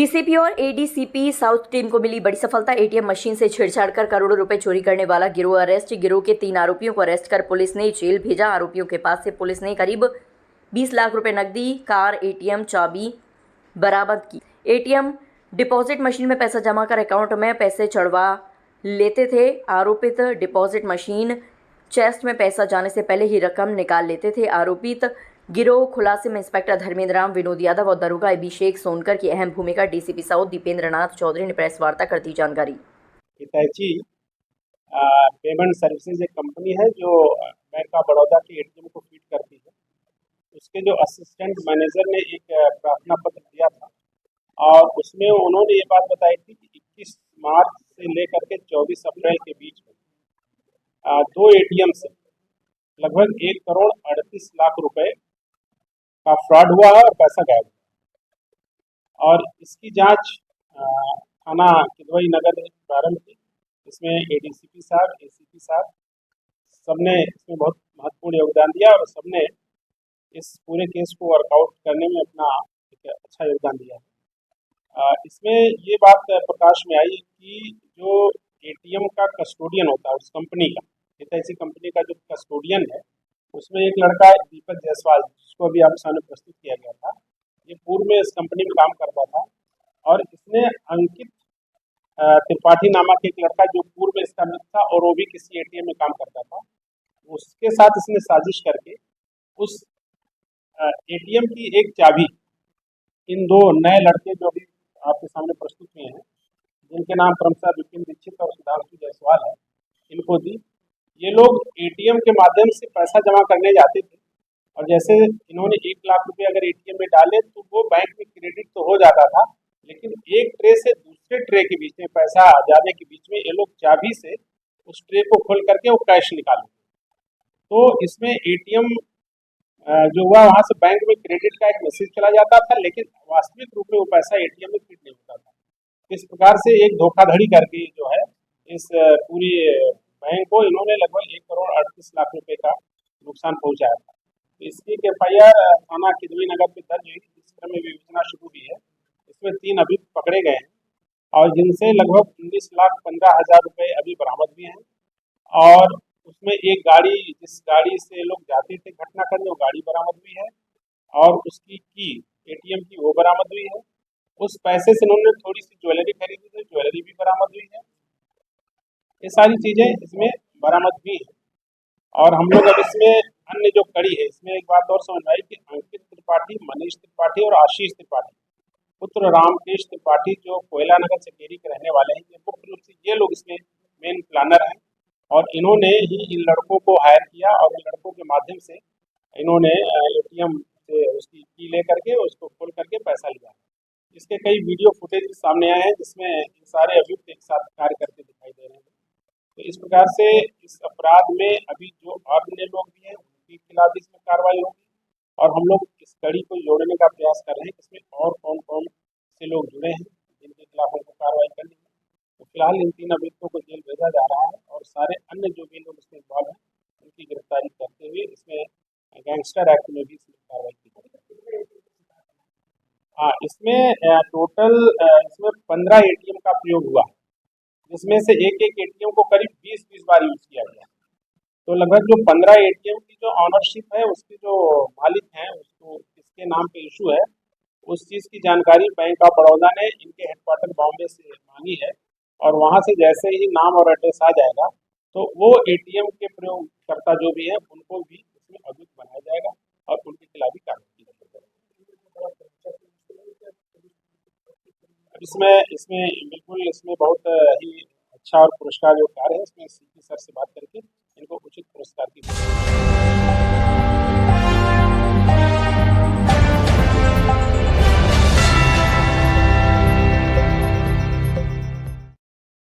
DCP और ADCP south team को मिली बड़ी सफलता। एटीएम मशीन से छेड़छाड़ कर करोड़ों रुपए चोरी करने वाला गिरोह अरेस्ट। गिरोह के 3 आरोपियों को अरेस्ट कर पुलिस ने जेल भेजा। आरोपियों के पास से पुलिस ने करीब 20 लाख रुपए नकदी, कार, एटीएम चाबी बरामद की। एटीएम डिपॉजिट मशीन में पैसा जमा कर अकाउंट में पैसे चढ़वा लेते थे। आरोपित डिपॉजिट मशीन चेस्ट में पैसा जाने से पहले ही रकम निकाल लेते थे। आरोपित गिरोह खुलासे में इंस्पेक्टर धर्मेंद्र राम, विनोद यादव और दरोगा अभिषेक सोनकर की अहम भूमिका। डीसीपी साउथ दीपेंद्र नाथ चौधरी ने प्रेस वार्ता कर दी जानकारी। हितैषी पेमेंट सर्विसेज एक कंपनी है जो बैंक ऑफ बड़ौदा के एटीएम को फीड करती है। उसके जो असिस्टेंट मैनेजर ने एक प्रार्थना पत्र दिया था और उसमें उन्होंने ये बात बताई थी कि 21 मार्च से लेकर के 24 अप्रैल के बीच में 2 एटीएम से लगभग 1 करोड़ 38 लाख रुपए का फ्रॉड हुआ है और पैसा गायब हुआ। और इसकी जांच थाना किदवई नगर ने प्रारंभ की। इसमें एडीसीपी साहब, एसीपी साहब सबने इसमें बहुत महत्वपूर्ण योगदान दिया और सबने इस पूरे केस को वर्कआउट करने में अपना एक अच्छा योगदान दिया है। इसमें ये बात प्रकाश में आई कि जो एटीएम का कस्टोडियन होता है उस कंपनी का, हितैषी कंपनी का जो कस्टोडियन है, उसमें एक लड़का है दीपक जायसवाल, जिसको अभी आपके सामने प्रस्तुत किया गया था। ये पूर्व में इस कंपनी में काम करता था और इसने अंकित त्रिपाठी नामक एक लड़का जो पूर्व में इसका मित्र था और वो भी किसी एटीएम में काम करता था, उसके साथ इसने साजिश करके उस एटीएम की एक चाबी इन 2 नए लड़के जो अभी आपके सामने प्रस्तुत हुए हैं, जिनके नाम क्रमशः विपिन दीक्षित और सुधांशु जायसवाल है, इनको दी। ये लोग एटीएम के माध्यम से पैसा जमा करने जाते थे और जैसे इन्होंने 1 लाख रुपए अगर एटीएम में डाले तो वो बैंक में क्रेडिट तो हो जाता था, लेकिन एक ट्रे से दूसरे ट्रे के बीच में पैसा आ जाने के बीच में ये लोग चाबी से उस ट्रे को खोल करके वो कैश निकालते। तो इसमें एटीएम जो हुआ वहाँ से बैंक में क्रेडिट का एक मैसेज चला जाता था, लेकिन वास्तविक रूप में वो पैसा एटीएम में फिट नहीं होता था। इस प्रकार से एक धोखाधड़ी करके जो है इस पूरी बैंक को इन्होंने लगभग 1 करोड़ 38 लाख रुपए का नुकसान पहुंचाया था। इसकी एफआईआर थाना किदवई नगर में दर्ज हुई, जिस क्रम में विवेचना शुरू हुई है। इसमें 3 अभी पकड़े गए हैं और जिनसे लगभग 19,15,000 रुपए अभी बरामद हुए हैं। और उसमें एक गाड़ी, जिस गाड़ी से लोग जाते थे घटना करने, वो गाड़ी बरामद हुई है और उसकी की एटीएम की वो बरामद हुई है। उस पैसे से उन्होंने थोड़ी सी ज्वेलरी खरीदी थी, ज्वेलरी भी बरामद हुई है। ये सारी चीजें इसमें बरामद हुई है। और हम लोग अब इसमें अन्य जो कड़ी है, इसमें एक बात और समझ आई कि अंकित त्रिपाठी, मनीष त्रिपाठी और आशीष त्रिपाठी पुत्र रामकेश त्रिपाठी जो कोयला नगर चकेरी के रहने वाले हैं, ये मुख्य रूप से ये लोग इसमें मेन प्लानर हैं और इन्होंने ही इन लड़कों को हायर किया और इन लड़कों के माध्यम से इन्होंने एटीएम से उसकी की ले करके उसको खोल करके पैसा लिया। इसके कई वीडियो फुटेज सामने आए हैं जिसमें इन सारे अभियुक्त एक साथ कार्य करते दिखाई दे रहे हैं। तो इस प्रकार से इस अपराध में अभी जो अन्य लोग भी हैं उनके खिलाफ इसमें कार्रवाई होगी और हम लोग इस कड़ी को जोड़ने का प्रयास कर रहे हैं। इसमें और कौन कौन से लोग जुड़े हैं जिनके खिलाफ हमको कार्रवाई करनी है। तो फिलहाल इन 3 अभियुक्तों को जेल भेजा जा रहा है और सारे अन्य जो भी लोग इसमें इन्वॉल्व हैं उनकी गिरफ्तारी करते हुए इसमें गैंगस्टर एक्ट में भी इसमें कार्रवाई की जाएगी। हाँ, इसमें टोटल इसमें 15 एटीएम का प्रयोग हुआ, जिसमें से एक एटीएम को करीब 20 बार यूज किया गया। तो लगभग जो 15 एटीएम की जो ऑनरशिप है, उसके जो मालिक हैं, उसको किसके नाम पे इशू है, उस चीज़ की जानकारी बैंक ऑफ बड़ौदा ने इनके हेडक्वार्टर बॉम्बे से मांगी है और वहाँ से जैसे ही नाम और एड्रेस आ जाएगा तो वो एटीएम के प्रयोगकर्ता जो भी है उनको भी इसमें अभियुक्त बनाया जाएगा और उनके खिलाफ भी कार्रवाई की जाएगी। इसमें बिल्कुल इसमें बहुत ही अच्छा और पुरस्कार जो कार्य है, इसमें सीपी सर से बात करके इनको उचित पुरस्कार की